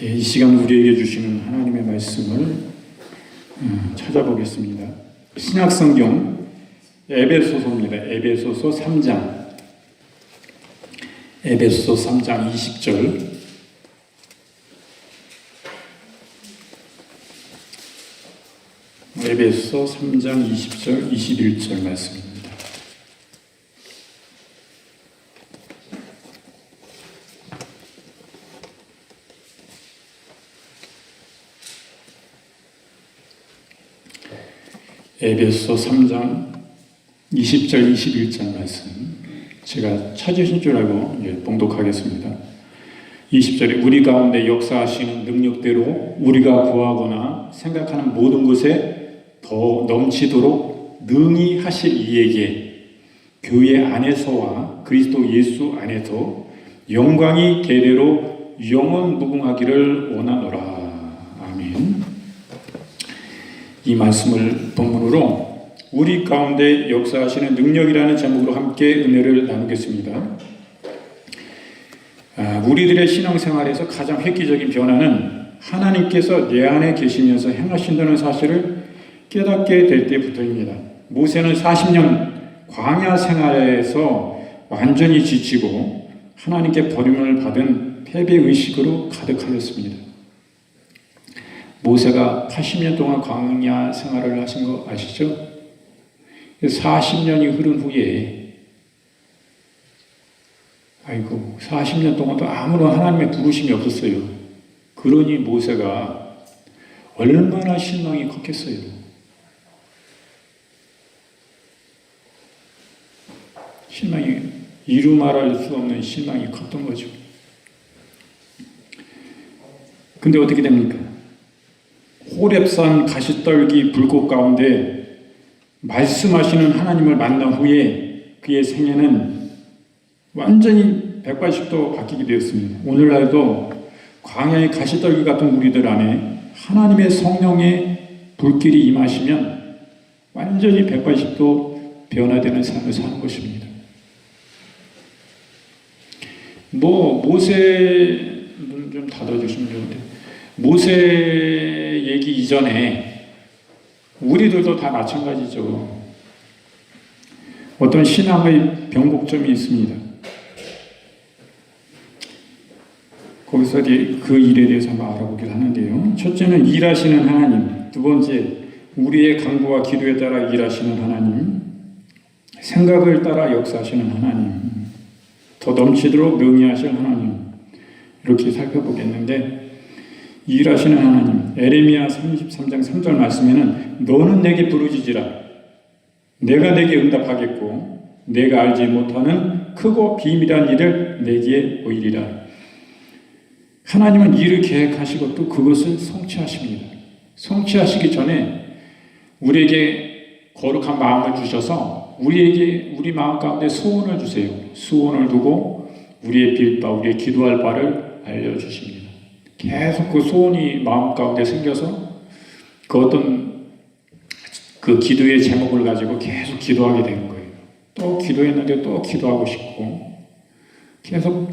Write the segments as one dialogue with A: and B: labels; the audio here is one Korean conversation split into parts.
A: 이 시간 우리에게 주시는 하나님의 말씀을 찾아보겠습니다. 신약성경 에베소서입니다. 에베소서 3장 에베소서 3장 20절 에베소서 3장 20절 21절 말씀입니다. 에베소서 3장 20절 21절 말씀 제가 찾으신 줄 알고 봉독하겠습니다. 20절에 우리 가운데 역사하시는 능력대로 우리가 구하거나 생각하는 모든 것에 더 넘치도록 능히 하실 이에게 교회 안에서와 그리스도 예수 안에서 영광이 대대로 영원 무궁하기를 원하노라. 아멘. 이 말씀을 본문으로 우리 가운데 역사하시는 능력이라는 제목으로 함께 은혜를 나누겠습니다. 우리들의 신앙생활에서 가장 획기적인 변화는 하나님께서 내 안에 계시면서 행하신다는 사실을 깨닫게 될 때부터입니다. 모세는 40년 광야 생활에서 완전히 지치고 하나님께 버림을 받은 패배의식으로 가득하였습니다. 모세가 80년 동안 광야 생활을 하신 거 아시죠? 40년이 흐른 후에 40년 동안도 아무런 하나님의 부르심이 없었어요. 그러니 모세가 얼마나 실망이 컸겠어요. 실망이 이루 말할 수 없는 실망이 컸던 거죠. 근데 어떻게 됩니까? 호렙산 가시떨기 불꽃 가운데 말씀하시는 하나님을 만난 후에 그의 생애는 완전히 180도 바뀌게 되었습니다. 오늘날도 광야의 가시떨기 같은 우리들 안에 하나님의 성령의 불길이 임하시면 완전히 180도 변화되는 삶을 사는 것입니다. 모세 문 좀 닫아주시면 좋은데, 모세 얘기 이전에 우리들도 다 마찬가지죠. 어떤 신앙의 변곡점이 있습니다. 거기서 그 일에 대해서 한번 알아보기로 하는데요. 첫째는 일하시는 하나님, 두 번째 우리의 간구와 기도에 따라 일하시는 하나님, 생각을 따라 역사하시는 하나님, 더 넘치도록 명의하실 하나님, 이렇게 살펴보겠는데, 일하시는 하나님, 에레미야 33장 3절 말씀에는 너는 내게 부르짖으라 내가 내게 응답하겠고 내가 알지 못하는 크고 비밀한 일을 내게 보이리라. 하나님은 일을 계획하시고 또 그것을 성취하십니다. 성취하시기 전에 우리에게 거룩한 마음을 주셔서 우리 마음 가운데 소원을 주세요. 소원을 두고 우리의 빌바, 우리의 기도할 바를 알려주십니다. 계속 그 소원이 마음 가운데 생겨서 그 기도의 제목을 가지고 계속 기도하게 되는 거예요. 또 기도했는데 또 기도하고 싶고 계속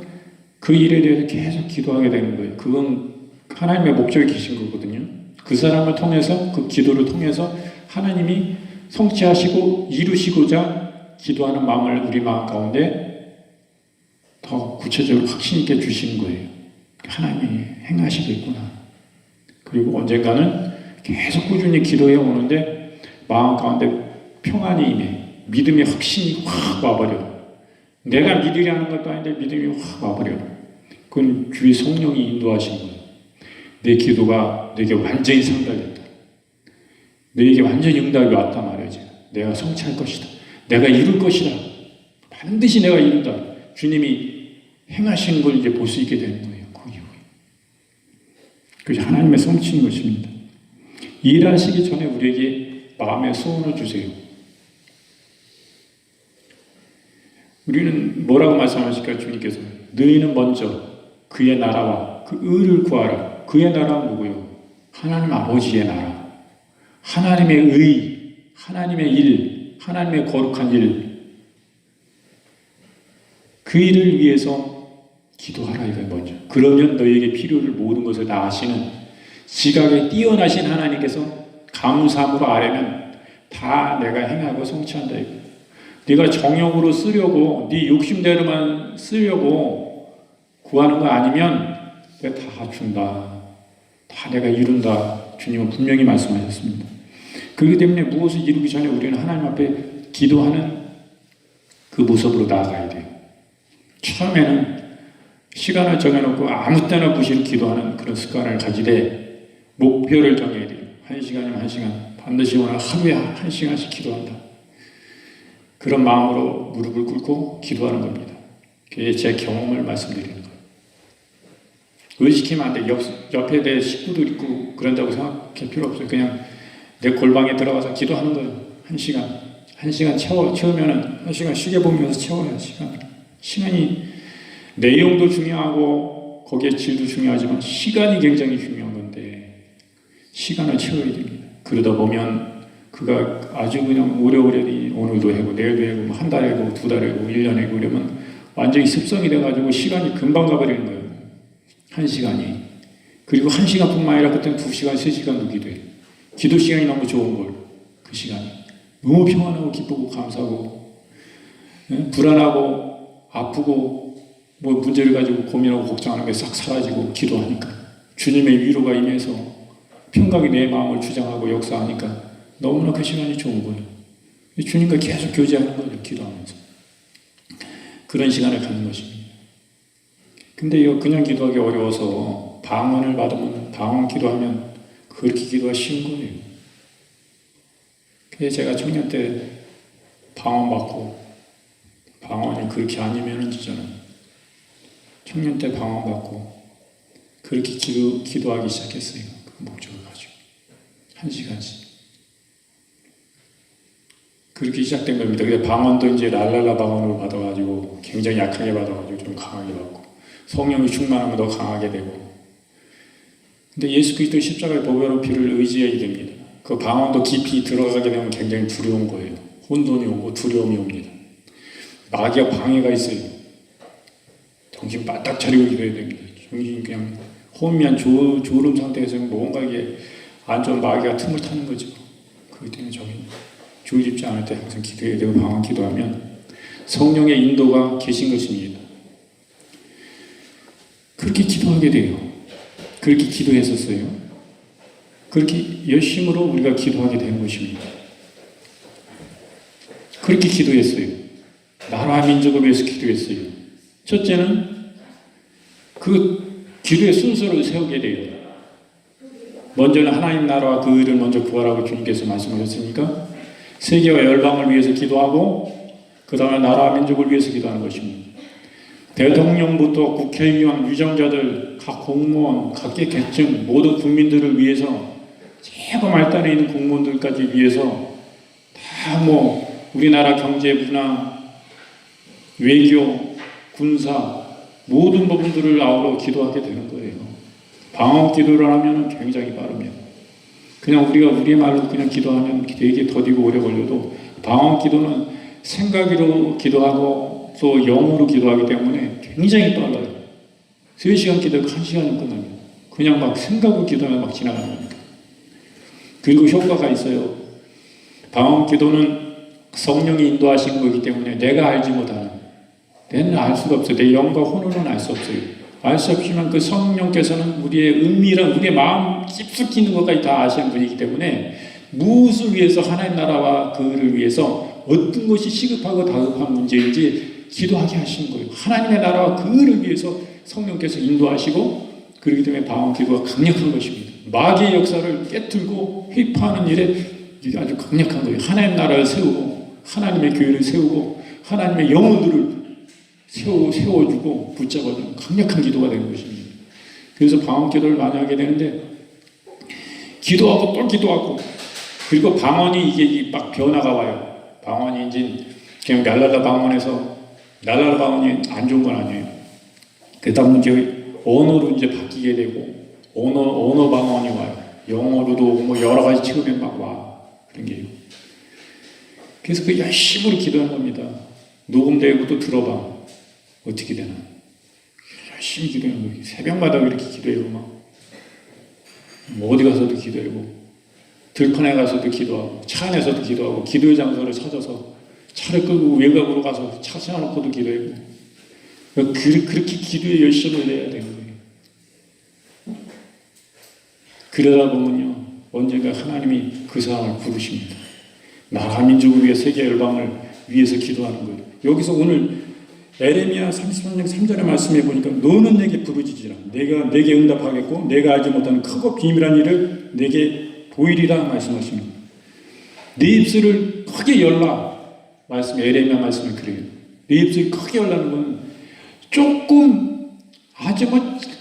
A: 그 일에 대해서 계속 기도하게 되는 거예요. 그건 하나님의 목적이 계신 거거든요. 그 사람을 통해서, 그 기도를 통해서 하나님이 성취하시고 이루시고자 기도하는 마음을 우리 마음 가운데 더 구체적으로 확신 있게 주시는 거예요. 하나님이 행하시겠구나. 그리고 언젠가는 계속 꾸준히 기도해 오는데 마음 가운데 평안이 임해 믿음의 확신이 확 와버려. 내가 믿으려 하는 것도 아닌데 믿음이 확 와버려. 그건 주의 성령이 인도하신 거예요. 내 기도가 내게 완전히 상달됐다. 내게 완전히 응답이 왔다 말이지. 내가 성취할 것이다. 내가 이룰 것이다. 반드시 내가 이룬다. 주님이 행하신 걸 이제 볼 수 있게 되는 거예요. 그 이후에. 그것이 하나님의 성취인 것입니다. 일하시기 전에 우리에게 마음의 소원을 주세요. 우리는 뭐라고 말씀하실까요? 주님께서 너희는 먼저 그의 나라와 그 의를 구하라. 그의 나라는 누구요? 하나님 아버지의 나라, 하나님의 의, 하나님의 일, 하나님의 거룩한 일, 그 일을 위해서 기도하라 이거예요. 먼저. 그러면 너에게 필요를 모든 것을 다 아시는 지각에 뛰어나신 하나님께서 감사함으로 아뢰면 다 내가 행하고 성취한다 이거. 네가 정욕으로 쓰려고 네 욕심대로만 쓰려고 구하는 거 아니면 내가 다 준다. 다 내가 이룬다. 주님은 분명히 말씀하셨습니다. 그렇기 때문에 무엇을 이루기 전에 우리는 하나님 앞에 기도하는 그 모습으로 나아가야 돼요. 처음에는 시간을 정해놓고 아무 때나 부시로 기도하는 그런 습관을 가지되 목표를 정해야 돼요. 1시간이면 1시간, 반드시 오늘 하루에 1시간씩 기도한다. 그런 마음으로 무릎을 꿇고 기도하는 겁니다. 그게 제 경험을 말씀드리는 거예요. 의식하면 안 돼. 옆에 내 식구도 있고 그런다고 생각할 필요 없어요. 그냥 내 골방에 들어가서 기도하는 거예요. 1시간 채우면은 1시간 시계 보면서 채워요. 시간이 내용도 중요하고 거기에 질도 중요하지만 시간이 굉장히 중요한 건데 시간을 채워야 됩니다. 그러다 보면 그가 아주 그냥 오래오래 오늘도 하고 내일도 하고 뭐 한 달에 하고 두 달에 하고 1년에 하고 그러면 완전히 습성이 돼가지고 시간이 금방 가버리는 거예요. 1시간이. 그리고 1시간뿐만 아니라 그때는 2시간, 3시간도 기도해요. 기도 시간이 너무 좋은 걸. 그 시간이. 너무 평안하고 기쁘고 감사하고 불안하고 아프고 뭐 문제를 가지고 고민하고 걱정하는 게 싹 사라지고 기도하니까 주님의 위로가 임해서 평강이 내 마음을 주장하고 역사하니까 너무나 그 시간이 좋은 거예요. 주님과 계속 교제하는 거예요. 기도하면서. 그런 시간을 갖는 것입니다. 근데 이거 그냥 기도하기 어려워서 방언을 받으면 방언 기도하면 그렇게 기도가 쉬운 거예요. 그래서 제가 청년 때 방언 받고 방언이 그렇게 아니면은 저는 청년 때 방언 받고 그렇게 기도하기 시작했어요. 그 목적을 가지고 1시간씩 그렇게 시작된 겁니다. 근데 방언도 이제 랄랄라 방언으로 받아가지고 굉장히 약하게 받아가지고 좀 강하게 받고 성령이 충만하면 더 강하게 되고. 근데 예수 그리스도 십자가의 보배로운 피를 의지해야 됩니다. 그 방언도 깊이 들어가게 되면 굉장히 두려운 거예요. 혼돈이 오고 두려움이 옵니다. 마귀가 방해가 있어요. 정신 바짝 차리고 기도해야 됩니다. 정신 그냥 혼미한 졸음 상태에서 뭔가 이게 안 좋은 마귀가 틈을 타는 거죠. 그렇기 때문에 저기 주의깊지 않을 때 항상 기도해야 되고 방언 기도하면 성령의 인도가 계신 것입니다. 그렇게 기도하게 돼요. 그렇게 기도했었어요. 그렇게 열심으로 우리가 기도하게 된 것입니다. 그렇게 기도했어요. 나라와 민족을 위해서 기도했어요. 첫째는 그 기도의 순서를 세우게 돼요. 먼저는 하나님 나라와 그 의를 먼저 구하라고 주님께서 말씀하셨으니까 세계와 열방을 위해서 기도하고 그 다음에 나라와 민족을 위해서 기도하는 것입니다. 대통령부터 국회의원, 유정자들, 각 공무원, 각계 계층 모든 국민들을 위해서 최고 말단에 있는 공무원들까지 위해서 다 뭐 우리나라 경제, 문화, 외교, 군사 모든 부분들을 아우러 기도하게 되는 거예요. 방언 기도를 하면 굉장히 빠릅니다. 그냥 우리가 우리 말로 그냥 기도하면 되게 더디고 오래 걸려도 방언 기도는 생각으로 기도하고 또 영으로 기도하기 때문에 굉장히 빨라요. 3시간 기도가 1시간은 끝납니다. 그냥 막 생각으로 기도하면 막 지나가는 겁니다. 그리고 효과가 있어요. 방언 기도는 성령이 인도하신 거기 때문에 내가 알지 못하는, 내는 알 수가 없어요. 내 영과 혼으로는 알 수 없어요. 알 수 없지만 그 성령께서는 우리의 은밀한 우리의 마음 깊숙이 있는 것까지 다 아시는 분이기 때문에 무엇을 위해서 하나님 나라와 그를 위해서 어떤 것이 시급하고 다급한 문제인지 기도하게 하시는 거예요. 하나님의 나라와 그를 위해서 성령께서 인도하시고 그렇기 때문에 방언 기도가 강력한 것입니다. 마귀의 역사를 깨뜨리고 회파하는 일에 아주 강력한 거예요. 하나님 나라를 세우고 하나님의 교회를 세우고 하나님의 영혼들을 세워주고 붙잡아주는 강력한 기도가 되는 것입니다. 그래서 방언 기도를 많이 하게 되는데 기도하고 또 기도하고 그리고 방언이 이게 막 변화가 와요. 방언이 이제 그냥 날라라 방언에서 날라라 방언이 안 좋은 건 아니에요. 그다음 이제 언어로 이제 바뀌게 되고 언어 방언이 와요. 영어로도 뭐 여러 가지 체험이 막 와. 그런 게요. 그래서 그 열심으로 기도하는 겁니다. 녹음되고 또 들어봐. 어떻게 되나. 열심히 기도하는 거예요. 새벽마다 그렇게 기도해요. 뭐 어디 가서도 기도하고 들판에 가서도 기도하고 차 안에서도 기도하고 기도의 장소를 찾아서 차를 끌고 외곽으로 가서 차 세워놓고도 기도하고 그렇게 기도에 열심을 내야 되는 거예요. 그러다 보면요 언젠가 하나님이 그 사람을 부르십니다. 나라 민족을 위해 세계 열방을 위해서 기도하는 거예요. 여기서 오늘 에레미야 33장 3절의 말씀해 보니까 너는 내게 부르짖으라 내가 내게 응답하겠고 내가 알지 못하는 크고 비밀한 일을 내게 보이리라 말씀하십니다. 네 입술을 크게 열라 말씀 에레미야 말씀은 그래요. 네 입술이 크게 열라는 건 조금 아주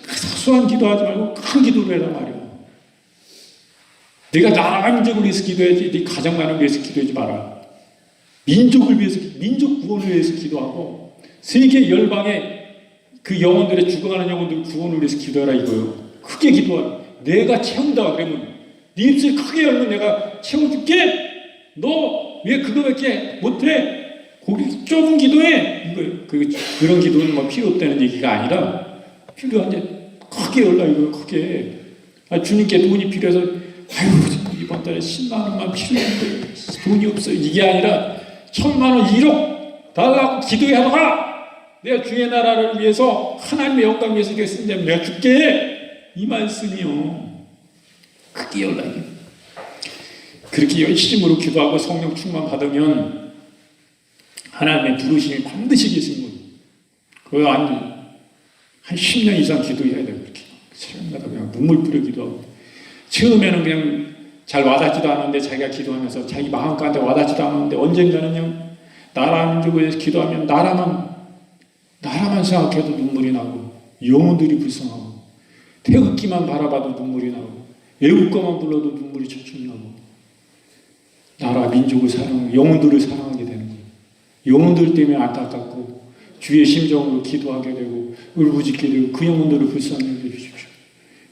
A: 사소한 기도하지 말고 큰 기도를 해라 말이야. 네가 나라 민족을 위해서 기도해야지 네 가정만을 위해서 기도하지 마라. 민족을 위해서 민족 구원을 위해서 기도하고 세계 열방의 그 영혼들의 죽어가는 영혼들 구원을 위해서 기도하라 이거요. 크게 기도하라. 내가 채운다 그러면 네 입술 크게 열면 내가 채워줄게. 너 왜 그거밖에 못해? 거기 좁은 기도해. 그런 기도는 필요 없다는 얘기가 아니라 필요한데 크게 열라 이거요. 크게. 주님께 돈이 필요해서 아유 이번 달에 10만 원만 필요한데 돈이 없어 이게 아니라 1,000만 원 1억 달라고 기도해봐. 내가 주의 나라를 위해서 하나님의 영광을 위해서 이렇게 쓴다면 내가 줄게. 이 말씀이요. 크게 열라. 그렇게 열심으로 기도하고 성령 충만 받으면 하나님의 부르심이 반드시 계신 거예요. 그거 한 10년 이상 기도해야 돼요. 그렇게 새벽마다 그냥 눈물 뿌려 기도하고 처음에는 그냥 잘 와닿지도 않았는데 자기가 기도하면서 자기 마음 가운데 와닿지도 않았는데 언젠가는요 나라 민족을 위해서 기도하면 나라만 생각해도 눈물이 나고 영혼들이 불쌍하고 태극기만 바라봐도 눈물이 나고 애국가만 불러도 눈물이 철철 나고 나라 민족을 사랑하고 영혼들을 사랑하게 되는 거예요. 영혼들 때문에 안타깝고 주의 심정으로 기도하게 되고 울부짖게 되고 그 영혼들을 불쌍히 여겨주십시오.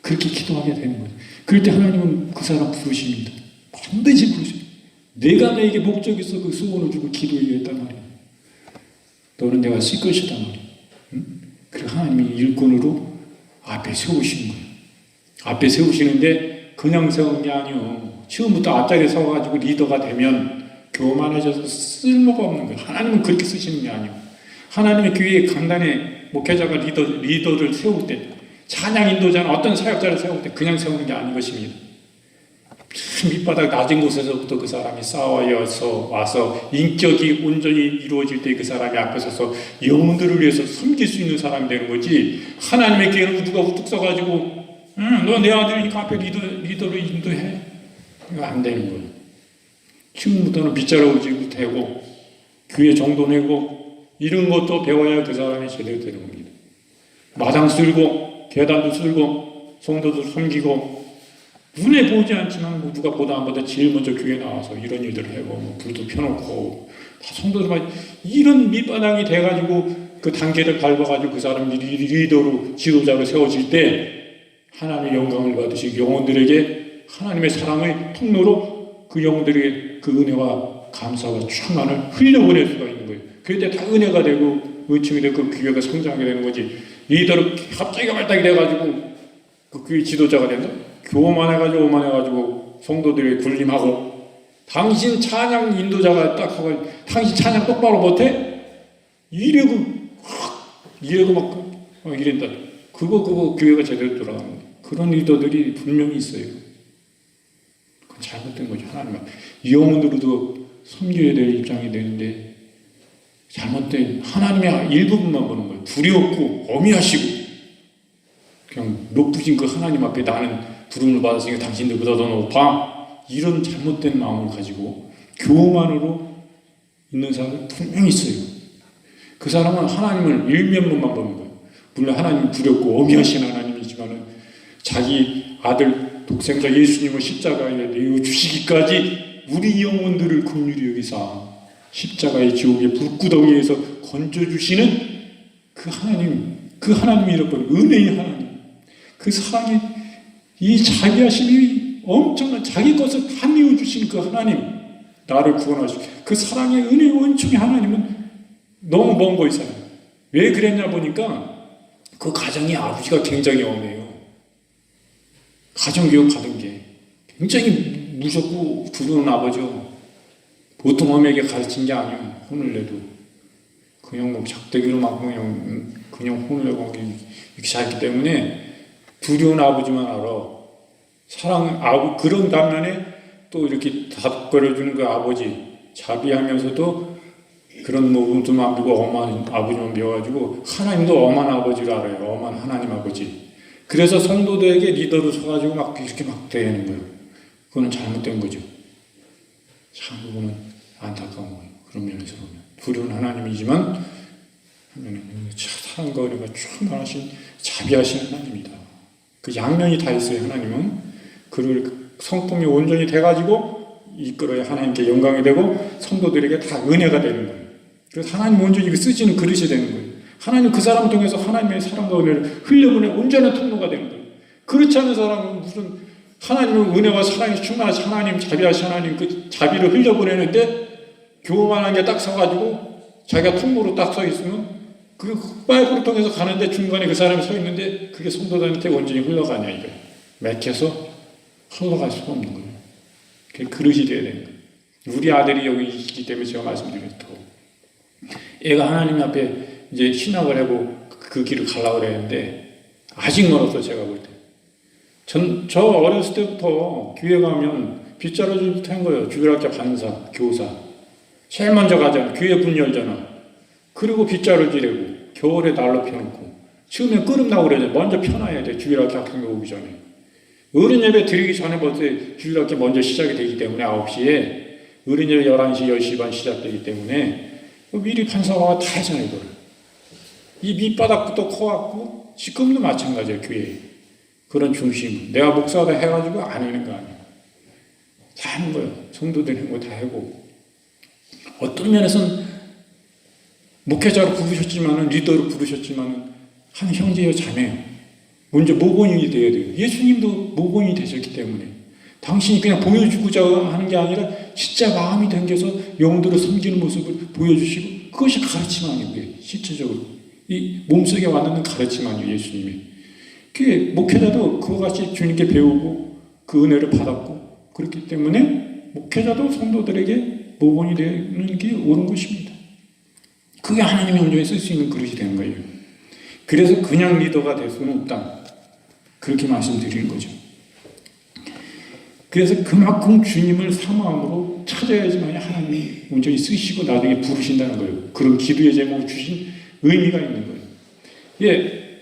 A: 그렇게 기도하게 되는 거예요. 그럴 때 하나님은 그 사람 부르십니다. 반드시 부르십니다. 내가 너에게 목적 있어 그 소원을 주고 기도해 했단 말이에요. 너는 내가 쓸 것이다 말이에요. 응? 그래서 하나님이 일꾼으로 앞에 세우시는 거예요. 앞에 세우시는데 그냥 세우는 게 아니에요. 처음부터 앞자리에 서가지고 리더가 되면 교만해져서 쓸모가 없는 거예요. 하나님은 그렇게 쓰시는 게 아니에요. 하나님의 교회의 강단에 목회자가 리더를 세울 때 찬양 인도자는 어떤 사역자를 세울 때 그냥 세우는 게 아닌 것입니다. 밑바닥 낮은 곳에서부터 그 사람이 쌓아서 와서 인격이 온전히 이루어질 때 그 사람이 앞에 서서 영혼들을 위해서 섬길 수 있는 사람이 되는 거지. 하나님의 교회는 누가 우뚝 서가지고 너 내 아들이니까 앞에 리더를 인도해. 이거 안 되는 거예요. 지금부터는 빗자루 지고 되고 교회 정도 내고 이런 것도 배워야 그 사람이 제대로 되는 겁니다. 마당 쓸고 계단도 쓸고 성도도 섬기고 눈에 보이지 않지만 누가 보다 안 보다 제일 먼저 교회 나와서 이런 일들을 하고 불도 펴놓고 다 성도들 막 이런 밑바닥이 돼가지고 그 단계를 밟아가지고 그 사람이 리더로 지도자로 세워질 때 하나님의 영광을 받으시고 영혼들에게 하나님의 사랑의 통로로 그 영혼들에게 그 은혜와 감사와 충만을 흘려보낼 수가 있는 거예요. 그때 다 은혜가 되고 의침이 되고 그 교회가 성장하게 되는 거지. 리더로 갑자기 발탁이 돼가지고 그 교회 지도자가 된다? 오만해가지고 성도들이 군림하고 당신 찬양 인도자가 딱 하고 당신 찬양 똑바로 못해? 이래고 막 이랬다. 그거 교회가 제대로 돌아가는 거예요. 그런 리더들이 분명히 있어요. 그건 잘못된 거죠. 하나님은 영혼으로도 섬겨야 될 입장이 되는데 잘못된 하나님의 일부분만 보는 거예요. 두렵고 어미하시고 그냥 높으신 그 하나님 앞에 나는 부름을 받았으니까 당신들보다 더 높아. 이런 잘못된 마음을 가지고 교만으로 있는 사람이 분명히 있어요. 그 사람은 하나님을 일면만 보는 거예요. 물론 하나님이 두렵고 어미하신 하나님이지만 자기 아들 독생자 예수님을 십자가에 내어주시기까지 우리 영혼들을 긍휼히 여기사 십자가의 지옥의 불구덩이에서 건져주시는 그 하나님이 이렇게 은혜의 하나님, 그 사랑의 이 자비하심이 엄청난 자기 것을 다 내어주신 그 하나님, 나를 구원하시고 그 사랑의 은혜의 원총의 하나님은 너무 먼 거 있어요. 왜 그랬냐 보니까 그 가정이 아버지가 굉장히 엄해요. 가정교육 받은 게 굉장히 무섭고 두려운 아버지요. 보통 엄하게 가르친 게 아니에요. 혼을 내도 그냥 뭐 작대기로 막 그냥 혼을 내고 이렇게 살기 때문에 두려운 아버지만 알아. 그런 반면에 또 이렇게 답거려주는 그 아버지, 자비하면서도 그런 모습도 안 비고 엄한 아버지만 배워가지고 하나님도 엄한 아버지를 알아요. 엄한 하나님 아버지. 그래서 성도들에게 리더로 서가지고 막 이렇게 막 대하는 거예요. 그거는 잘못된 거죠. 참 그거는 안타까운 거예요. 그런 면에서 보면 두려운 하나님이지만 사랑과 은혜가 충만하신 자비하신 하나님이다. 그 양면이 다 있어요. 하나님은 그를 성품이 온전히 돼가지고 이끌어야 하나님께 영광이 되고 성도들에게 다 은혜가 되는 거예요. 그래서 하나님 온전히 쓰시는 그릇이 되는 거예요. 하나님 그 사람을 통해서 하나님의 사랑과 은혜를 흘려보내 온전한 통로가 되는 거예요. 그렇지 않은 사람은 무슨 하나님의 은혜와 사랑이 충만하신 하나님, 자비하신 하나님 그 자비를 흘려보내는데 교만한 게 딱 서가지고 자기가 통로로 딱 서 있으면 그 파이프를 통해서 가는데 중간에 그 사람이 서 있는데 그게 성도들한테 온전히 흘러가냐 이거예요. 맥혀서 흘러갈 수가 없는 거예요. 그게 그릇이 돼야 되는 거예요. 우리 아들이 여기 있기 때문에 제가 말씀드렸죠. 애가 하나님 앞에 이제 신학을 하고 그 길을 가려고 그랬는데 아직 멀었어. 제가 볼 때. 저 어렸을 때부터 교회 가면 빗자루질부터 한 거예요. 주일학교 반사, 교사. 제일 먼저 가잖아. 교회 문 열잖아. 그리고 빗자루질하고 겨울에 난로 펴놓고 처음에 끓음 나고 그러죠. 먼저 펴놔야 돼. 주일학교 학생 오기 전에. 어른 예배 드리기 전에 벌써 주일학교 먼저 시작이 되기 때문에 9시에 어른 예배 11시, 10시 반 시작되기 때문에 미리 판사가 다 하잖아요. 이거를. 이 밑바닥부터 커갖고 지금도 마찬가지예요. 교회에. 그런 중심. 내가 목사다 해가지고 안 하는 거 아니에요. 다 하는 거예요. 성도들 하는 거 다 하고. 어떤 면에서는 목회자로 부르셨지만은 리더로 부르셨지만은 한 형제여 자매요. 먼저 모본이 되어야 돼요. 예수님도 모본이 되셨기 때문에 당신이 그냥 보여주고자 하는 게 아니라 진짜 마음이 당겨서 영들을 섬기는 모습을 보여주시고 그것이 가르침 아니고요. 실제적으로 이 몸속에 와닿는 가르침 아니에요. 예수님이. 그게 목회자도 그와 같이 주님께 배우고 그 은혜를 받았고 그렇기 때문에 목회자도 성도들에게 모본이 되는 게 옳은 것입니다. 그게 하나님의 온전히 쓸 수 있는 그릇이 되는 거예요. 그래서 그냥 리더가 될 수는 없다. 그렇게 말씀드리는 거죠. 그래서 그만큼 주님을 사모함으로 찾아야지만 하나님이 온전히 쓰시고 나중에 부르신다는 거예요. 그런 기도의 제목을 주신 의미가 있는 거예요. 예,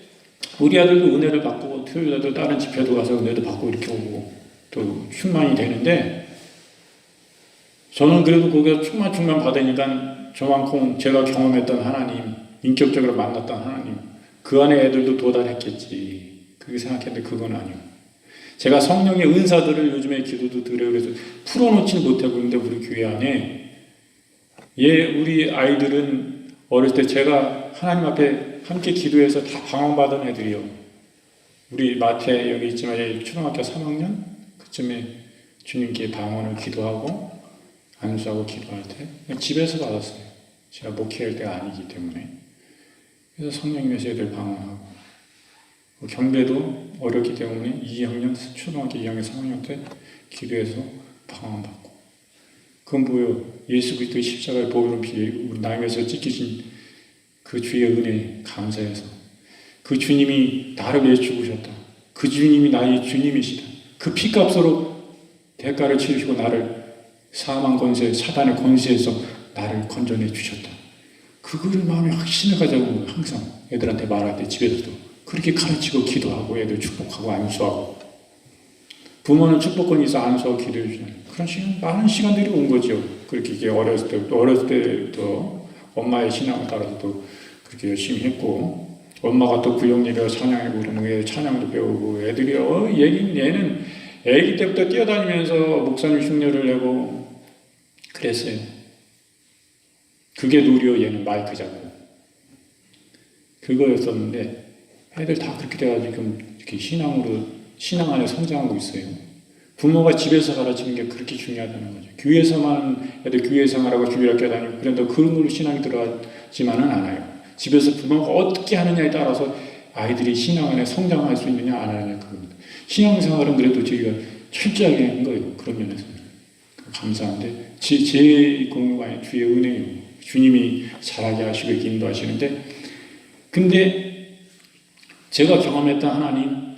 A: 우리 아들도 은혜를 받고 토요일에도 다른 집회도 가서 은혜도 받고 이렇게 오고 또 충만이 되는데 저는 그래도 거기서 충만 받으니까 저만큼 제가 경험했던 하나님, 인격적으로 만났던 하나님 그 안에 애들도 도달했겠지. 그렇게 생각했는데 그건 아니에요. 제가 성령의 은사들을 요즘에 기도도 드려요. 그래서 풀어놓지 못하고 있는데 우리 교회 안에 우리 아이들은 어릴 때 제가 하나님 앞에 함께 기도해서 다 방언받은 애들이요. 우리 마태 여기 있지만 초등학교 3학년 그쯤에 주님께 방언을 기도하고 안수하고 기도할 때 집에서 받았어요. 제가 목회할 때가 아니기 때문에. 그래서 성령님에서 애들 방언하고 경배도 어렸기 때문에 2학년, 초등학교 2학년, 3학년 때 기도해서 방언받고 그건 뭐예요? 예수 그리스도의 십자가의 보혈로 우리 나에게서 찢기신 그 주의 은혜 감사해서 그 주님이 나를 위해 죽으셨다. 그 주님이 나의 주님이시다. 그 피값으로 대가를 치르시고 나를 사망 권세, 사단의 권세에서 나를 건져내 주셨다. 그거를 마음에 확신을 가지고 항상 애들한테 말할 때 집에서도 그렇게 가르치고 기도하고 애들 축복하고 안수하고 부모는 축복권이 있어 안수하고 기도해 주잖아요. 그런 시간, 많은 시간들이 온 거죠. 그렇게 이게 어렸을 때부터 엄마의 신앙을 따라서 또 그렇게 열심히 했고 엄마가 또 구역 예배와 찬양하고 그러는 거예요. 찬양도 배우고 애들이 얘는 애기 때부터 뛰어다니면서 목사님 흉내를 내고 그랬어요. 그게 놀이요. 얘는 마이크 잡고 그거였었는데 애들 다 그렇게 돼가지고 이렇게 신앙 안에 성장하고 있어요. 부모가 집에서 가르치는 게 그렇게 중요하다는 거죠. 교회에서만 애들 교회 생활하고 주일학교 다니고 그런데 그런 걸로 신앙이 들어가지만은 않아요. 집에서 부모가 어떻게 하느냐에 따라서 아이들이 신앙 안에 성장할 수 있느냐 안 하느냐 그겁니다. 신앙생활은 그래도 저희가 철저하게 한 거예요. 그런 면에서는 감사한데 제 공로가 아니라 주의 은혜예요. 주님이 잘하게 하시고 이렇게 인도하시는데, 근데 제가 경험했던 하나님,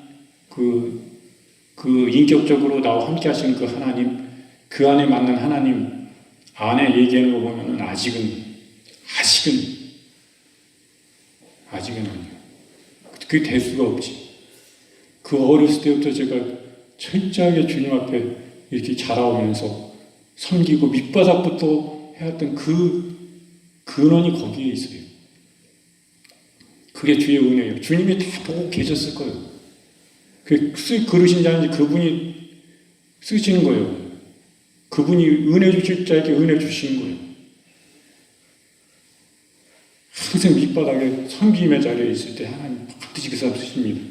A: 그 인격적으로 나와 함께 하시는 그 하나님, 그 안에 맞는 하나님 안에 얘기하는 거 보면은 아직은 아니에요. 그게 될 수가 없지. 그 어렸을 때부터 제가 철저하게 주님 앞에 이렇게 자라오면서 섬기고 밑바닥부터 해왔던 그 근원이 거기에 있어요. 그게 주의 은혜예요. 주님이 다 보고 계셨을 거예요. 그러신 자인지 그분이 쓰시는 거예요. 그분이 은혜 주실 자에게 은혜 주시는 거예요. 항상 밑바닥에 섬김의 자리에 있을 때 하나님 반드시 그 사람 쓰십니다.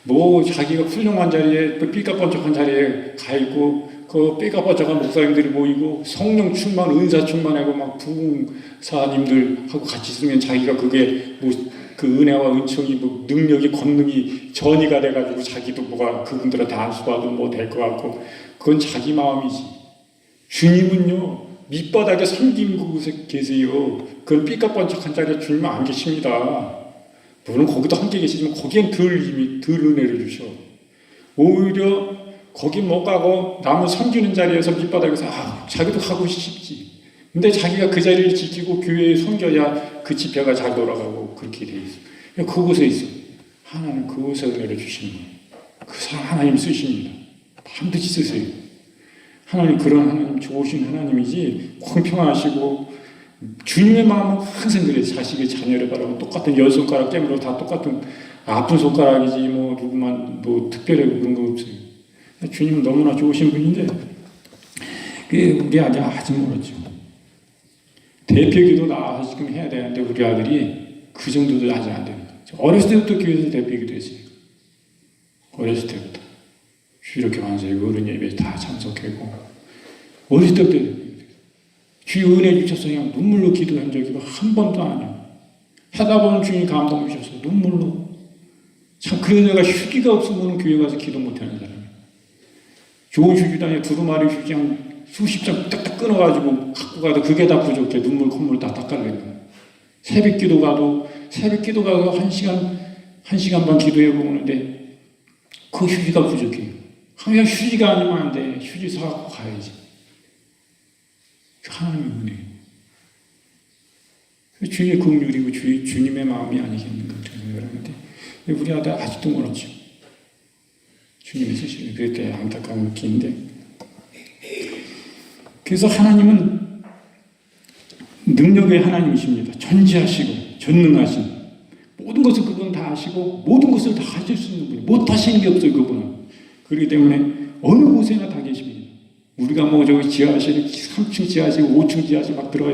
A: 뭐 자기가 훌륭한 자리에 삐까뻔쩍한 자리에 가 있고 그 삐까뻔쩍한 목사님들이 모이고 성령 충만, 은사 충만하고 막 부흥사님들하고 같이 있으면 자기가 그게 뭐 그 은혜와 은총이 뭐 능력이 권능이 전이가 돼가지고 자기도 뭐가 그분들한테 안수받으면 뭐 될 것 같고, 그건 자기 마음이지. 주님은요 밑바닥에 섬기는 곳에 계세요. 그건 삐까뻔쩍한 자리에 주님은 안 계십니다. 물론 거기도 함께 계시지만 거기엔 덜 은혜를 주셔. 오히려 거기 못 가고 남을 섬기는 자리에서 밑바닥에서 자기도 가고 싶지. 근데 자기가 그 자리를 지키고 교회에 섬겨야 그 집회가 잘 돌아가고 그렇게 돼 있어. 그곳에 있어. 하나님 그곳에 은혜를 주시는 거예요. 그 사람 하나님 쓰십니다. 반드시 쓰세요. 하나님 그런 하나님 좋으신 하나님이지, 공평하시고 주님의 마음은 항상 그래요. 자식의 자녀를 바라고 똑같은 10손가락 깨물어 다 똑같은 아픈 손가락이지 뭐 누구만 뭐 특별하고 그런 거 없어요. 주님은 너무나 좋으신 분인데 우리 아들 아직 멀었죠. 대표기도 나와서 지금 해야 되는데 우리 아들이 그 정도도 아직 안 됩니다. 어렸을 때부터 교회에서 대표기도 했어요. 어렸을 때부터 이렇게 완전히 어른 예배에 다 참석하고 어렸을 때부터 주의 은혜 주셔서 그냥 눈물로 기도한 적이 한 번도 아니에요. 하다 보면 주님이 감동 주셔서 눈물로. 참 그래서 내가 휴지가 없으면 교회 가서 기도 못하는 사람이에요. 좋은 휴지도 아니고 두루마리 휴지 한 수십 장 딱딱 끊어가지고 갖고 가도 그게 다 부족해. 눈물 콧물 다 닦아내는 거예요. 새벽 기도 가도 한 시간 반 기도해 보는데 그 휴지가 부족해요. 그냥 휴지가 아니면 안 돼. 휴지 사갖고 가야지. 하나님의 은혜예요. 주의 긍휼이고 주님의 마음이 아니겠는가 생각을 하는데 우리 아들 아직도 멀었죠. 주님이 쓰시는 그때 안타까운 느낌인데, 그래서 하나님은 능력의 하나님이십니다. 전지하시고 전능하신 모든 것을 그분 다 아시고 모든 것을 다 하실 수 있는 분이 못하시는 게 없어요. 그분은. 그렇기 때문에 어느 곳에나 다 계십니다. 우리가 뭐 저기 지하실 3층 지하실 5층 지하실 막 들어가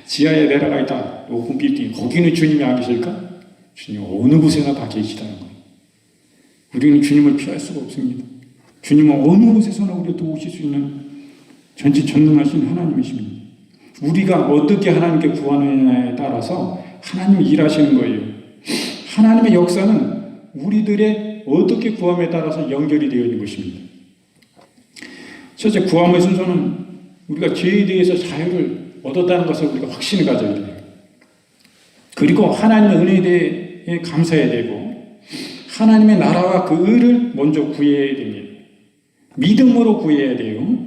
A: 지하에 내려가 있다 높은 빌딩 거기는 주님이 안 계실까? 주님 어느 곳에나 다 계시다는 거예요. 우리는 주님을 피할 수가 없습니다. 주님은 어느 곳에서나 우리를 도우실 수 있는 전지 전능하신 하나님이십니다. 우리가 어떻게 하나님께 구하느냐에 따라서 하나님이 일하시는 거예요. 하나님의 역사는 우리들의 어떻게 구함에 따라서 연결이 되어 있는 것입니다. 첫째, 구함의 순서는 우리가 죄에 대해서 자유를 얻었다는 것을 우리가 확신을 가져야 돼요. 그리고 하나님의 은혜에 대해 감사해야 되고 하나님의 나라와 그 의를 먼저 구해야 됩니다. 믿음으로 구해야 돼요.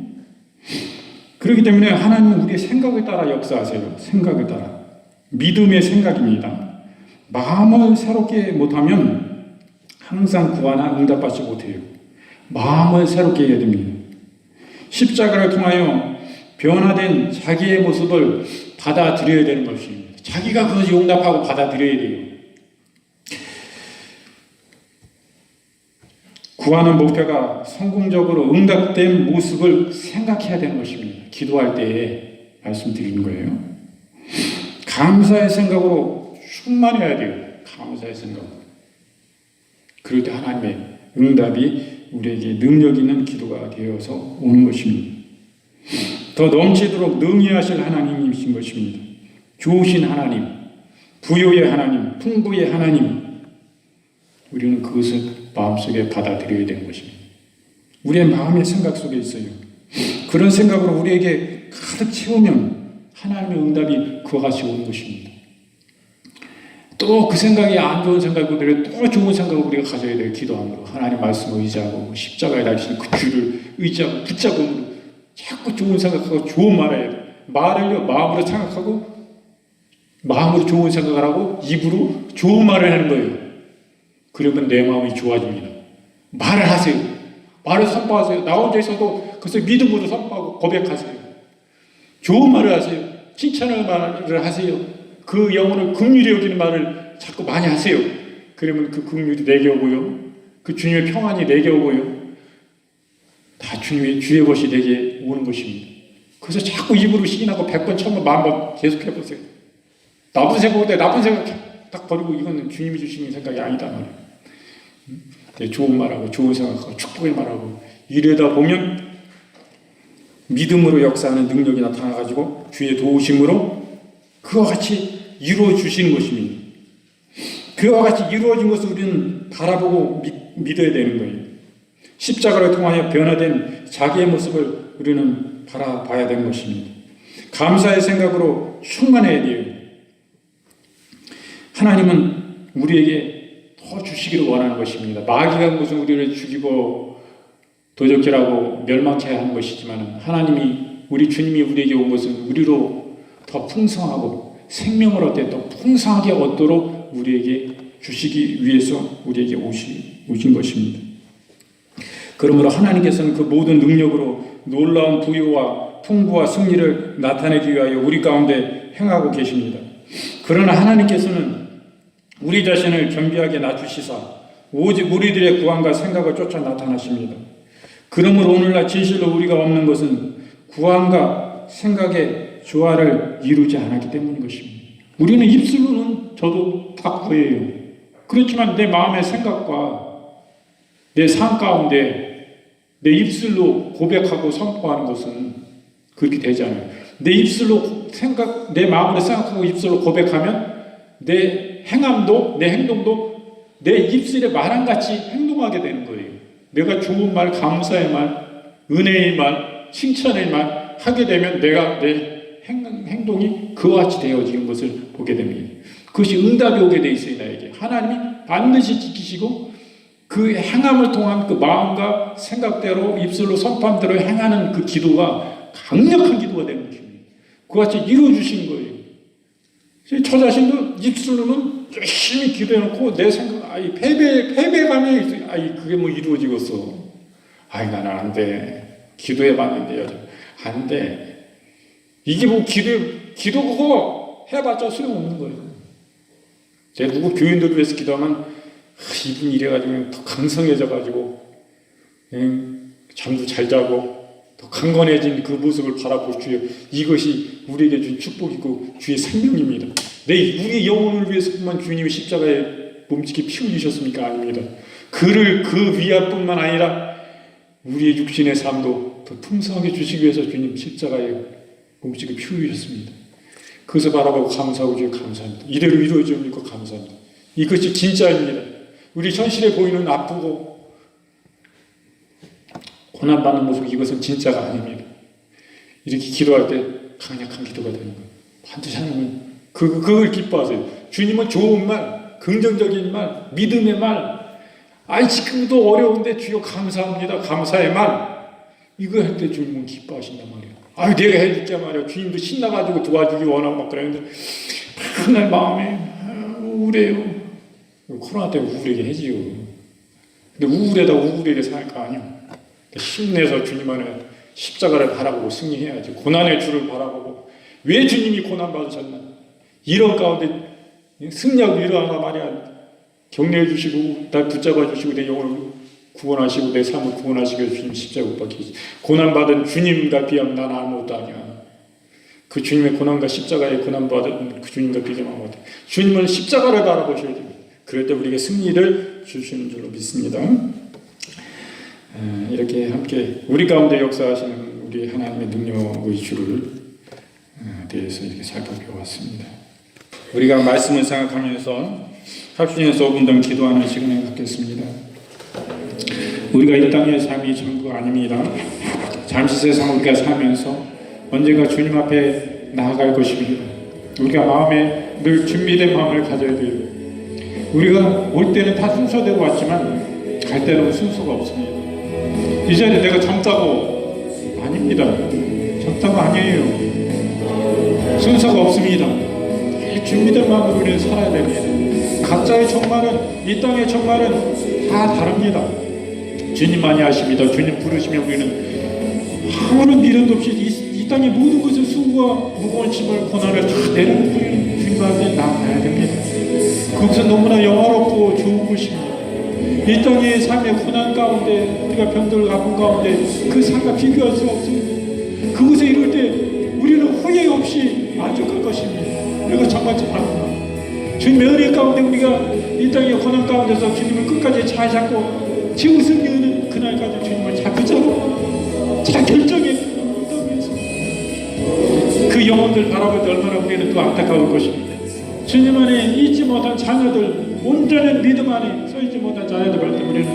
A: 그렇기 때문에 하나님은 우리의 생각에 따라 역사하세요. 생각에 따라. 믿음의 생각입니다. 마음을 새롭게 못하면 항상 구하나 응답받지 못해요. 마음을 새롭게 해야 됩니다. 십자가를 통하여 변화된 자기의 모습을 받아들여야 되는 것입니다. 자기가 그것을 용납하고 받아들여야 돼요. 구하는 목표가 성공적으로 응답된 모습을 생각해야 되는 것입니다. 기도할 때 말씀드리는 거예요. 감사의 생각으로 충만해야 돼요. 감사의 생각으로. 그럴 때 하나님의 응답이 우리에게 능력 있는 기도가 되어서 오는 것입니다. 더 넘치도록 능히하실 하나님이신 것입니다. 좋으신 하나님, 부요의 하나님, 풍부의 하나님, 우리는 그것을 마음속에 받아들여야 되는 것입니다. 우리의 마음의 생각 속에 있어요. 그런 생각으로 우리에게 가득 채우면 하나님의 응답이 그와 같이 오는 것입니다. 또 그 생각이 안 좋은 생각보다 또 좋은 생각을 우리가 가져야 돼요. 기도함으로 하나님 말씀을 의지하고 십자가에 달리신 그 주를 의지하고 붙잡음으로 자꾸 좋은 생각하고 좋은 말을 해야 돼요. 말을요 마음으로 생각하고 마음으로 좋은 생각을 하고 입으로 좋은 말을 하는 거예요. 그러면 내 마음이 좋아집니다. 말을 하세요. 말을 선포하세요. 나 혼자 있어도 그것을 믿음으로 선포하고 고백하세요. 좋은 말을 하세요. 칭찬의 말을 하세요. 그 영혼을 긍휼히 여기는 말을 자꾸 많이 하세요. 그러면 그 긍휼이 내게 오고요. 그 주님의 평안이 내게 오고요. 다 주님의 주의 것이 내게 오는 것입니다. 그래서 자꾸 입으로 시인하고 100번, 1000번, 10,000번 계속 해보세요. 나쁜 생각보다 나쁜 생각 딱 버리고 이거는 주님이 주시는 생각이 아니다 말이에요. 좋은 말하고 좋은 생각하고 축복의 말하고 이러다 보면 믿음으로 역사하는 능력이 나타나가지고 주의 도우심으로 그와 같이 이루어 주시는 것입니다. 그와 같이 이루어진 것을 우리는 바라보고 믿어야 되는 거예요. 십자가를 통하여 변화된 자기의 모습을 우리는 바라봐야 되는 것입니다. 감사의 생각으로 충만해야 돼요. 하나님은 우리에게 더 주시기를 원하는 것입니다. 마귀가 무슨 우리를 죽이고 도적질하고 멸망케 하는 것이지만 하나님이 우리 주님이 우리에게 온 것은 우리로 더 풍성하고 생명을 얻되 또 풍성하게 얻도록 우리에게 주시기 위해서 우리에게 오신 것입니다. 그러므로 하나님께서는 그 모든 능력으로 놀라운 부유와 풍부와 승리를 나타내기 위하여 우리 가운데 행하고 계십니다. 그러나 하나님께서는 우리 자신을 겸비하게 낮추시사 오직 우리들의 구원과 생각을 쫓아 나타나십니다. 그러므로 오늘날 진실로 우리가 없는 것은 구원과 생각의 조화를 이루지 않았기 때문인 것입니다. 우리는 입술로는 저도 다 구해요. 그렇지만 내 마음의 생각과 내 삶 가운데 내 입술로 고백하고 선포하는 것은 그렇게 되지 않아요. 내 입술로 내 마음으로 생각하고 입술로 고백하면 내 행함도 내 행동도 내 입술의 말한 같이 행동하게 되는 거예요. 내가 좋은 말, 감사의 말, 은혜의 말, 칭찬의 말 하게 되면 내가 내 행동이 그와 같이 되어지는 것을 보게 됩니다. 그것이 응답이 오게 돼 있어요. 나에게 하나님이 반드시 지키시고 그 행함을 통한 그 마음과 생각대로 입술로 선포함대로 행하는 그 기도가 강력한 기도가 되는 것입니다. 그와 같이 이루어주신 거예요. 저 자신도 입술로는 열심히 기도해놓고 내 생각, 패배감이 있어요. 그게 뭐 이루어지겠어. 나는 안 돼. 기도해봤는데, 안 돼. 이게 뭐 기도 그거 해봤자 소용없는 거예요. 제가 누구 교인들을 위해서 기도하면, 이분이 이래가지고 더 강성해져가지고, 잠도 잘 자고, 더 강건해진 그 모습을 바라볼 주여, 이것이 우리에게 준 축복이고 주의 생명입니다. 우리 영혼을 위해서뿐만 주님이 십자가에 몸짓게 피 흘리셨습니까? 아닙니다. 그를 그 위하뿐만 아니라 우리의 육신의 삶도 더 풍성하게 주시기 위해서 주님 십자가에 몸짓게 피 흘리셨습니다. 그것을 바라보고 감사하고 주여 감사합니다. 이대로 이루어지니까 감사합니다. 이것이 진짜입니다. 우리 현실에 보이는 아프고 고난받는 모습, 이것은 진짜가 아닙니다. 이렇게 기도할 때 강력한 기도가 되는 거예요. 반드시 하나님은 그걸 기뻐하세요. 주님은 좋은 말, 긍정적인 말, 믿음의 말, 지금도 어려운데 주여 감사합니다. 감사의 말, 이거 할 때 주님은 기뻐하신단 말이에요. 내가 해줄게 말이야. 주님도 신나가지고 도와주기 원하고 막 그러는데 맨날 마음에 우울해요. 코로나 때문에 우울하게 해지요. 근데 우울하게 살 거 아니에요. 힘내서 주님 안에 십자가를 바라보고 승리해야지. 고난의 주를 바라보고 왜 주님이 고난 받으셨나? 이런 가운데 승리하고 일어나가 말이야. 격려해 주시고 날 붙잡아 주시고 내 영혼을 구원하시고 내 삶을 구원하시기 위해서 주님 십자가 못 박히시. 고난 받은 주님과 비하면 난 아무것도 아니야. 그 주님의 고난과 십자가에 고난 받은 그 주님과 비교하면 아무것도. 주님은 십자가를 바라보셔야 됩니다. 그럴 때 우리에게 승리를 주시는 줄로 믿습니다. 이렇게 함께 우리 가운데 역사하시는 우리 하나님의 능력의 주를 대해서 이렇게 살펴보았습니다. 우리가 말씀을 생각하면서 합심해서 5분당 기도하는 시간을 갖겠습니다. 우리가 이 땅의 삶이 전부가 아닙니다. 잠시 세상 우리가 살면서 언젠가 주님 앞에 나아갈 것입니다. 우리가 마음에 늘 준비된 마음을 가져야 돼요. 우리가 올 때는 다 순서대로 왔지만 갈 때는 순서가 없습니다. 이 자리에 내가 젊다고 아닙니다. 젊다고 아니에요. 순서가 없습니다. 준비된 마음으로 우리는 살아야 됩니다. 각자의 종말은, 이 땅의 종말은 다 다릅니다. 주님만이 아십니다. 주님 부르시면 우리는 아무런 미련도 없이 이 땅의 모든 것을 수고와 무거운 짐을 고난을 다 내려놓고 우리는 주님 앞에 나아가야 됩니다. 그것은 너무나 영화롭고 좋은 것입니다. 이 땅의 삶의 고난 가운데, 우리가 병들 아픈 가운데 그 삶과 비교할 수 없습니다. 그것을 이룰 때 우리는 후회 없이 만족할 것입니다. 이거 정말 잘합니다. 주님의 은혜 가운데 우리가 이 땅의 고난 가운데서 주님을 끝까지 잘 잡고 지우승 여는 그날까지 주님을 잘 붙잡고 잘 결정해 그 영혼들 바라볼 때 얼마나 우리는 또 안타까울 것입니다. 주님 안에 잊지 못한 자녀들, 온전한 믿음 안에 서있지 못한 자녀들 볼 때 우리는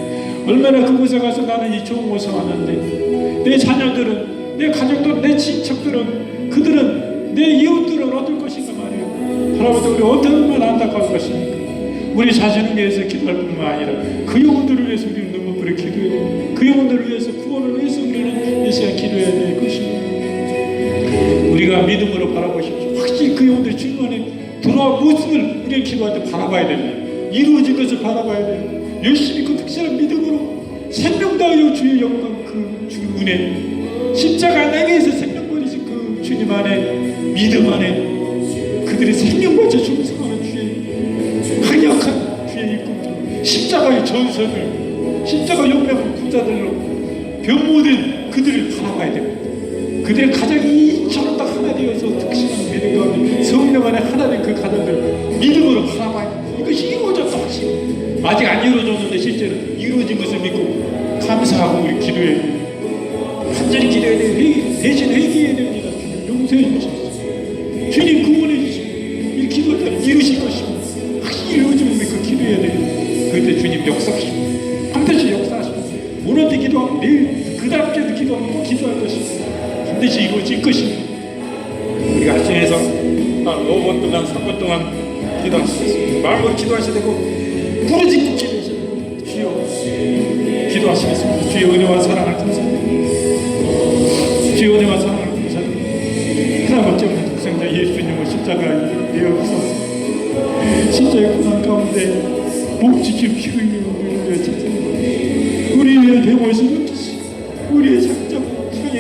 A: 얼마나 그곳에 가서 나는 이 좋은 곳에 왔는데 내 자녀들은, 내 가족들, 내 친척들은, 그들은, 내 이웃들은 어떨 것인가 말이에요. 바라볼 때 우리 얼마나 안타까울 것입니까? 우리 자신을 위해서 기도할 뿐만 아니라 그 영혼들을 위해서 우리는 눈물을 기도해야 됩니다. 그 영혼들을 위해서, 구원을 위해서 우리는 이 시간 기도해야 될 것입니다. 우리가 믿음으로 바라보십시오. 확실히 그 영혼들이 주님 안에 돌아온 모습을 우리는 기도할 때 바라봐야 됩니다. 이루어진 것을 바라봐야 돼요. 열심히 그 특실한 믿음으로 생명 다하여 주의 영광, 그 주의 은혜, 십자가 내게에서 생명 버리신 그 주님 안에, 믿음 안에 그들의 생명과 충성하는 주의 강력한 주의 일꾼들, 십자가의 전선을, 십자가 용맹한 부자들로 변모된 그들을 바라봐야 됩니다. 그들의 가정이 이처럼 딱 하나 되어서 특실한 믿음 가운데 성령 안에 하나 된 그 가정들 믿음으로 바라봐야 됩니다. 이것이 이루어졌다 하시고 아직 안 이루어졌는데 실제로 이루어진 것을 믿고 감사하고 우리 기도해야 돼요. 간절히 기도해야 돼요. 대신 회개해야 됩니다. 주님 용서해 주십시오. 주님 구원해 주십시오. 이 기도할 때 이루실 것입니다. 확실히 이루어지면 그 기도해야 돼요. 그때 주님 역사하시고 반드시 역사하시고 오늘 때 기도하고 내일 그 다음 주에도 기도하고 기도할 것입니다. 반드시 이루어질 것입니다. 우리가 아침에서 한 5분 동안 3분 동안 기도하시겠습니다. 마음으로 기도하셔야 되고 부르짖고 기도하셔야 되고 주여 기도하시겠습니다. 주의 은혜와 사랑을 감사합니다. 주의 은혜와 사랑을 감사합니다. 하나밖에 없는 독생자 예수님을 십자가에 내어주소서. 진짜의 고난 가운데 목지킨 피 흘리고 우리를 위해 찾아내고 우리의 대못을 느끼시고 우리의 장점 향해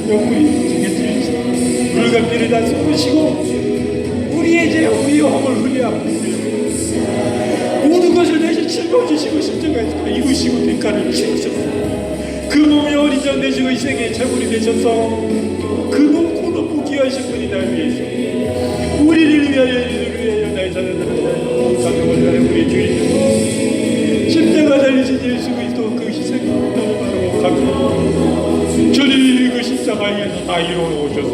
A: 영혼이 정해주시고 물과 피를 다 쏟으시고 우리의 죄, 우리의 허물 흘려하고 모든 것을 대신 짊어지시고 십자가에서 다 이루시고 대가를 치르셨습니다. 그 몸이 어리적 내시고 희생의 제물이 되셔서 그 몸 고놓고 귀하신 분이 날 위해서 우리를 위하여 이들을 위하여 나의 자녀들을 위하여 가정을 위하여 우리 주인 십자가 달리신 예수 그리스도 그 희생을 바라고 감사합니다. 주님 그 십자가에서 다 이루어오셔서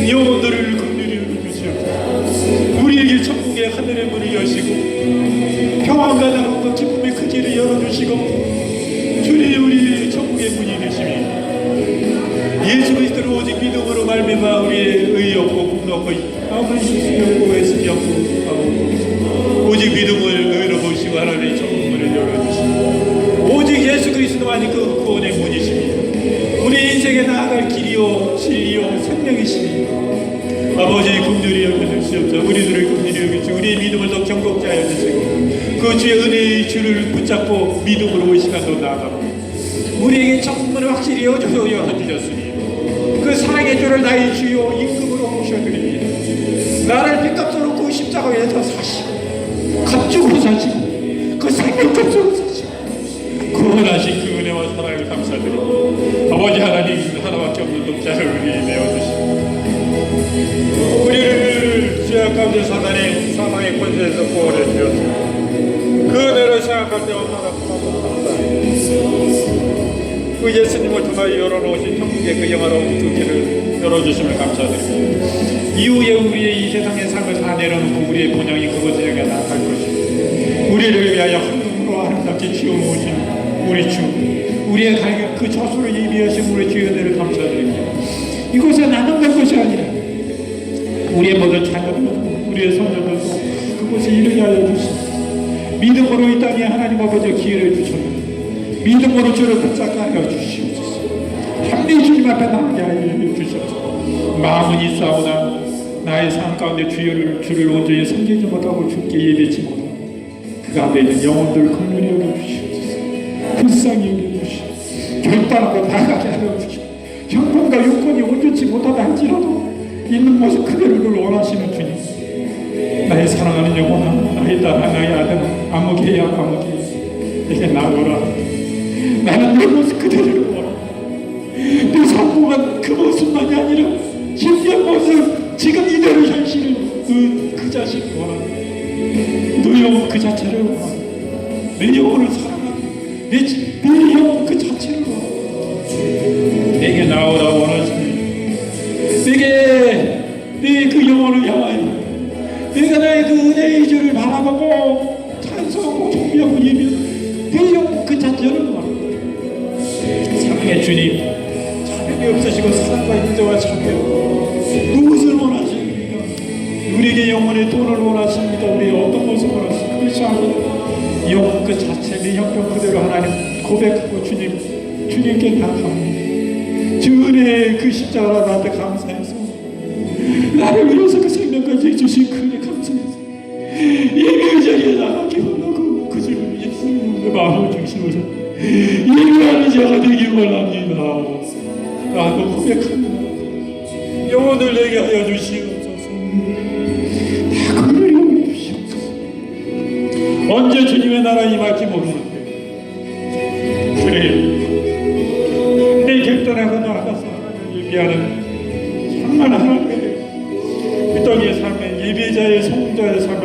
A: 영혼들을 긍휼히 여겨주시옵소서. 우리에게 천국의 하늘의 문을 여시고 평안과 나눔과 기쁨의 그 길을 열어주시고 주님 우리 천국의 문이 되시니 예수 그리스도를 오직 믿음으로 말미암아 우리의 의의 없고 공로 없고 아무런 실수이 없고 애씀이 없고 오직 믿음을 의로 보시고 하나님의 천국 문을 열어주시고 오직 예수 그리스도만이 그 구원의 문이십니다. 우리 인생에 나아갈 길이요 진리요 생명이십니다. 아버지 긍휼히 여겨주시옵소서. 우리들을 긍휼히 여겨주시고 우리의 믿음을 더 견고케 하여 주시고 그 주의 은혜의 줄을 붙잡고 믿음으로 이 시간도 나아가고 우리에게 천국문을 확실히 여주셨으니 그 사랑의 줄을 나의 주요 임금으로 모셔드립니다. 나를 빚값으로 놓고 십자가에서 사시고 값주고 사시고 그 생명값으로 사시고 구원하신 그 은혜와 사랑을 감사드립니다. 아버지 하나님 하나밖에 없는 독자를 우리에 내어주시고 우리를 죄악 가운데 사망의 권세에서 구원해 주셨습니다. 그 은혜를 생각할 때 얼마나 고맙고 감사합니다. 그 예수님을 통하여 열어놓으신 천국의 그 영화로운 그 길을 열어주심을 감사드립니다. 이후에 우리의 이 세상의 삶을 다 내려놓고 우리의 본향이 그곳에 향해 나아갈 것입니다. 우리를 위하여 황금으로 아름답게 지어놓으신 우리 주, 우리의 갈길 그 저수를 예비하신 우리 주의 은혜를 감사드립니다. 이곳에 나는 갈 것이 아니라 우리의 모든 자녀들도 우리의 손녀들도 그곳에 이르게 하여 주시옵소서. 믿음으로 이 땅에 하나님 아버지의 기회를 주셨는데 믿음으로 주를 붙잡게 하여 주시옵소서. 참된 주님 앞에 나가게 하여 주시옵소서. 마음은 있사오나 나의 삶 가운데 주를 온전히 섬기지 못하고 주께 예배치 못하고 그 가운데 있는 영혼들을 긍휼히 여겨주시옵소서. 불쌍히 여겨주시옵소서. 결단하고 나가게 하여 주시옵소서. 형편과 요건이 온전치 못하다 할지라도 있는 모습 그대로를 원하시는 주님, 나의 사랑하는 영혼아, 나의 딸아, 나의 아들아, 아무개야 아무개 내게 나오라. 나는 내 모습 그대로를 원한다. 내 성공한 그 모습만이 아니라 신비한 모습, 지금 이대로 현실을 그 자신을 원한다. 너 영혼 그 자체를 원한다. 내 영혼을 사랑한다. 내 영혼 그 자체를 원한다. 내게 나오라 원하시니 내게 그 영혼을 향하여 내가 나의 그 은혜의 주를 바라보고 찬송하고 존비하고 예배하는 내 영혼 그 자체를 원한다. 사랑의 주님, 자격이 없으시고 사랑과 인자와 참여 무엇을 원하십니까? 우리에게 영혼의 돈을 원하십니까? 우리의 어떤 것을 원하십니까? 그렇지 않고 영혼 그 자체 내 형편 그대로 하나님 고백하고 주님께 나갑니다. 주 은혜의 그 십자가를 나한테 감사해서 나를 위해서 그 생명까지 해주신 그 은혜 감사해서 예배의 자리에 나가기 원하고 그 주를 예수님의 마음을 중심으로 예배하는 자가 되길 원합니다 라고 고백합니다. 영혼을 내게 하여 주시옵소서. 다 그를 영원히 주시옵소서. 언제 주님의 나라 임할지 모르는데 그래요. 결단하고 나아가서 하나님을 예배하는 정말 하나님의 이 땅의 삶에 예배자의 성자의 삶을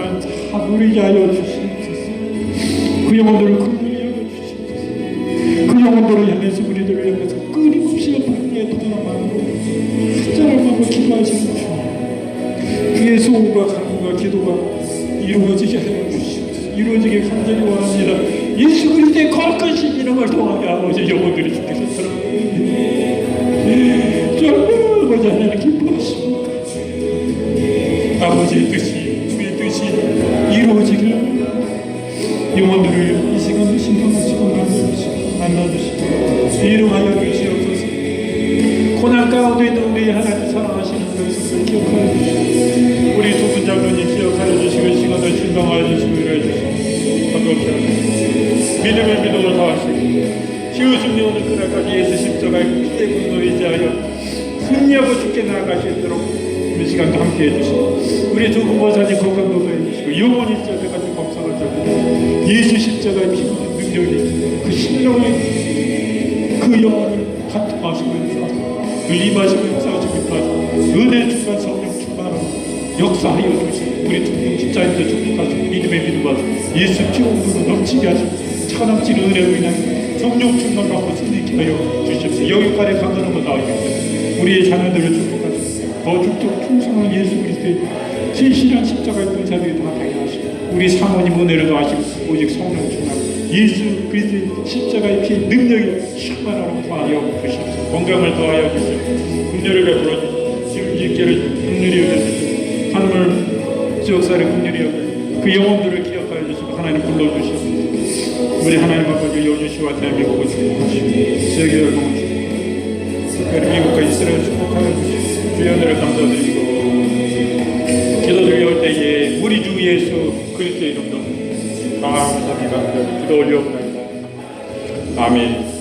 A: 다 누리게 하여 주시옵소서. 그 영혼들을 긍휼히 여겨주시옵소서. 그 영혼들을 향해서 우리들을 향해서 끊임없이 반기에 도전한 마음으로 한절한 마음으로 기도하시는 주님, 그의 소원과 간구와 기도가 이루어지게 하여 주시옵소서. 이루어지게 간절히 원합니다. 예수 그리스도의 거룩하신 이름을 통하여 아버지 영혼들이 주께서 아버지 하나님 기뻐하십니까? 아버지의 뜻이 주의 뜻이 이루어지길 영혼들을 이 시간 신방하시고 만나주시고 이름하여 주시옵소서. 고난 가운데 있는 우리 하나님 사랑하시는 것을 기억하여 주시고 우리 두 분 장로님 기억하여 주시고 시간을 신방하여 주시고 이루어 주시고 반갑게 하시고 믿음의 믿음을 더하시고 지으신 영혼을 그날까지 예수 십자가의 피의 분노에 의지하여 승리하고 죽게 나아갈 수 있도록 우리 시간도 함께 해주시고 우리 두 부모사님 건강도 해주시고 영원히 십자가까지 검사를 잡고 예수 십자가의 피 능력이 그 심령의 그 영혼을 관통하시면서 그 임하시면서 은혜 충만 성령 충만하고 역사하여 주시고 우리 두 분 집사님들 축복하시고 믿음의 믿음과 예수 피로 넘치게 하시고 차남치는 은혜로 인하여 성령 충만 받고 승리케 하여 주십시오. 영육간에 강건한 것 나오겠습니다. 우리의 자녀들을 축복하시고 더 죽도록 충성한 예수 그리스도의 진실한 십자가의 군사들이 다 되게 하시고 우리 사모님 은혜를 더하시고 오직 성령 충만 예수 그리스도의 십자가의 피의 능력이 충만하고 더하여 주십시오. 건강을 더하여 주십시오. 긍휼을 베풀어 주십시오. 일께를 긍휼히 여겨주시고 하늘을 지역사를 긍휼히 여겨 그 영혼들을 기억하여 주시고 하나님 불러주시옵소서. 우리 하나님 아버지 여주시와 대한민국을 축복하시고 세계를 봉하시고 특별히 미국과 이스라엘 축복하여 주시고 주연을 감사드리고 기도드릴 때에 우리 주 예수 그리스도의 이름으로 감사합니다. 기도 올려옵나이다. 아멘.